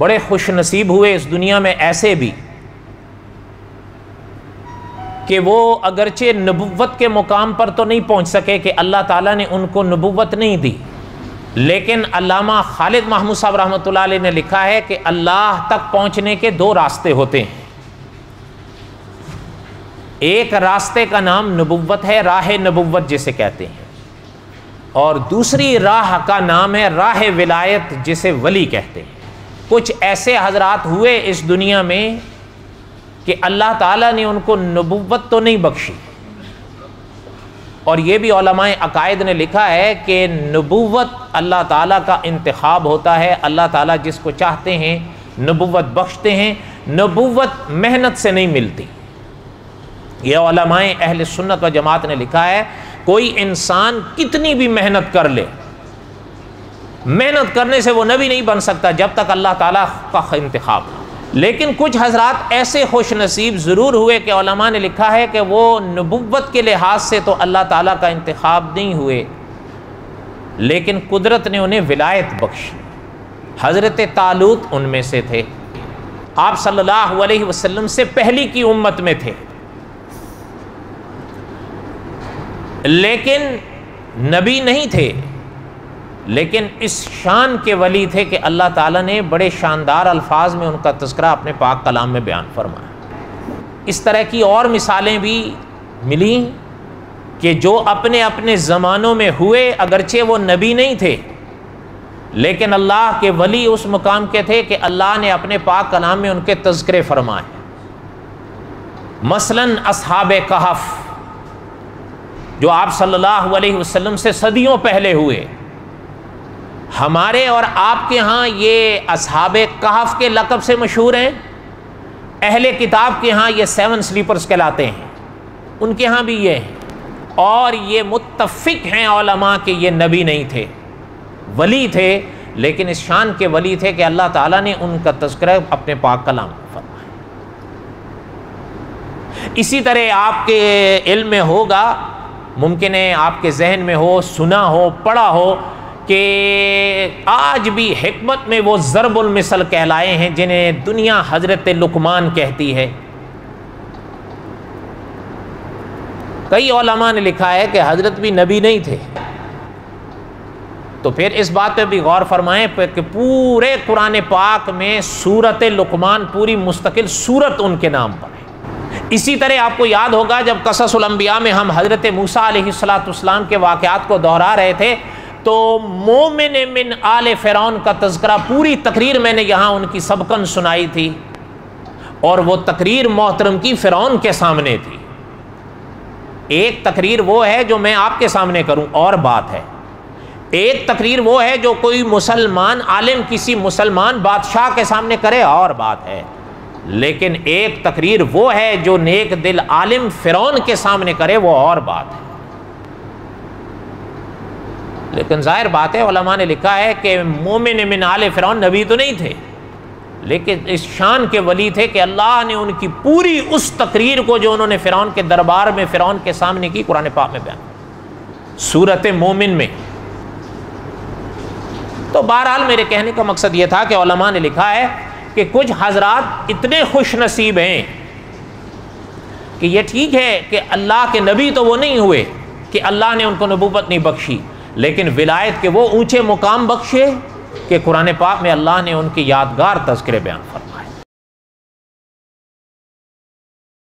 بڑے خوش نصیب ہوئے اس دنیا میں ایسے بھی کہ وہ اگرچہ نبوت کے مقام پر تو نہیں پہنچ سکے کہ اللہ تعالیٰ نے ان کو نبوت نہیں دی، لیکن علامہ خالد محمود صاحب رحمۃ اللہ علیہ نے لکھا ہے کہ اللہ تک پہنچنے کے دو راستے ہوتے ہیں. ایک راستے کا نام نبوت ہے، راہ نبوت جسے کہتے ہیں، اور دوسری راہ کا نام ہے راہ ولایت جسے ولی کہتے ہیں. کچھ ایسے حضرات ہوئے اس دنیا میں کہ اللہ تعالیٰ نے ان کو نبوت تو نہیں بخشی، اور یہ بھی علماء عقائد نے لکھا ہے کہ نبوت اللہ تعالیٰ کا انتخاب ہوتا ہے، اللہ تعالیٰ جس کو چاہتے ہیں نبوت بخشتے ہیں، نبوت محنت سے نہیں ملتی. یہ علماء اہل سنت و جماعت نے لکھا ہے کوئی انسان کتنی بھی محنت کر لے، محنت کرنے سے وہ نبی نہیں بن سکتا جب تک اللہ تعالیٰ کا انتخاب. لیکن کچھ حضرات ایسے خوش نصیب ضرور ہوئے کہ علماء نے لکھا ہے کہ وہ نبوت کے لحاظ سے تو اللہ تعالیٰ کا انتخاب نہیں ہوئے، لیکن قدرت نے انہیں ولایت بخشی. حضرت طالوت ان میں سے تھے، آپ صلی اللہ علیہ وسلم سے پہلی کی امت میں تھے، لیکن نبی نہیں تھے، لیکن اس شان کے ولی تھے کہ اللہ تعالیٰ نے بڑے شاندار الفاظ میں ان کا تذکرہ اپنے پاک کلام میں بیان فرمایا. اس طرح کی اور مثالیں بھی ملیں کہ جو اپنے اپنے زمانوں میں ہوئے، اگرچہ وہ نبی نہیں تھے لیکن اللہ کے ولی اس مقام کے تھے کہ اللہ نے اپنے پاک کلام میں ان کے تذکرے فرمائے. مثلاً اصحاب کہف جو آپ صلی اللہ علیہ وسلم سے صدیوں پہلے ہوئے، ہمارے اور آپ کے ہاں یہ اصحاب کہف کے لقب سے مشہور ہیں، اہل کتاب کے ہاں یہ 7 سلیپرز کہلاتے ہیں، ان کے ہاں بھی یہ ہیں، اور یہ متفق ہیں علماء کہ یہ نبی نہیں تھے، ولی تھے، لیکن اس شان کے ولی تھے کہ اللہ تعالیٰ نے ان کا تذکرہ اپنے پاک کلام میں فرمایا. اسی طرح آپ کے علم میں ہوگا، ممکن ہے آپ کے ذہن میں ہو، سنا ہو، پڑھا ہو کہ آج بھی حکمت میں وہ ضرب المثل کہلائے ہیں جنہیں دنیا حضرت لقمان کہتی ہے. کئی علماء نے لکھا ہے کہ حضرت بھی نبی نہیں تھے، تو پھر اس بات پہ بھی غور فرمائیں کہ پورے قرآن پاک میں سورت لقمان پوری مستقل سورت ان کے نام پر ہے. اسی طرح آپ کو یاد ہوگا جب قصص الانبیاء میں ہم حضرت موسیٰ علیہ السلام کے واقعات کو دہرا رہے تھے تو مومن من آل فرعون کا تذکرہ پوری تقریر میں نے یہاں ان کی سبقاً سنائی تھی، اور وہ تقریر محترم کی فرعون کے سامنے تھی. ایک تقریر وہ ہے جو میں آپ کے سامنے کروں اور بات ہے، ایک تقریر وہ ہے جو کوئی مسلمان عالم کسی مسلمان بادشاہ کے سامنے کرے اور بات ہے، لیکن ایک تقریر وہ ہے جو نیک دل عالم فرعون کے سامنے کرے وہ اور بات ہے. لیکن ظاہر بات ہے علماء نے لکھا ہے کہ مومن من آل فرعون نبی تو نہیں تھے، لیکن اس شان کے ولی تھے کہ اللہ نے ان کی پوری اس تقریر کو جو انہوں نے فرعون کے دربار میں فرعون کے سامنے کی قرآن پاک میں بیان سورت مومن میں. تو بہرحال میرے کہنے کا مقصد یہ تھا کہ علماء نے لکھا ہے کہ کچھ حضرات اتنے خوش نصیب ہیں کہ یہ ٹھیک ہے کہ اللہ کے نبی تو وہ نہیں ہوئے کہ اللہ نے ان کو نبوت نہیں بخشی، لیکن ولایت کے وہ اونچے مقام بخشے کہ قرآن پاک میں اللہ نے ان کی یادگار تذکرے بیان فرمائے.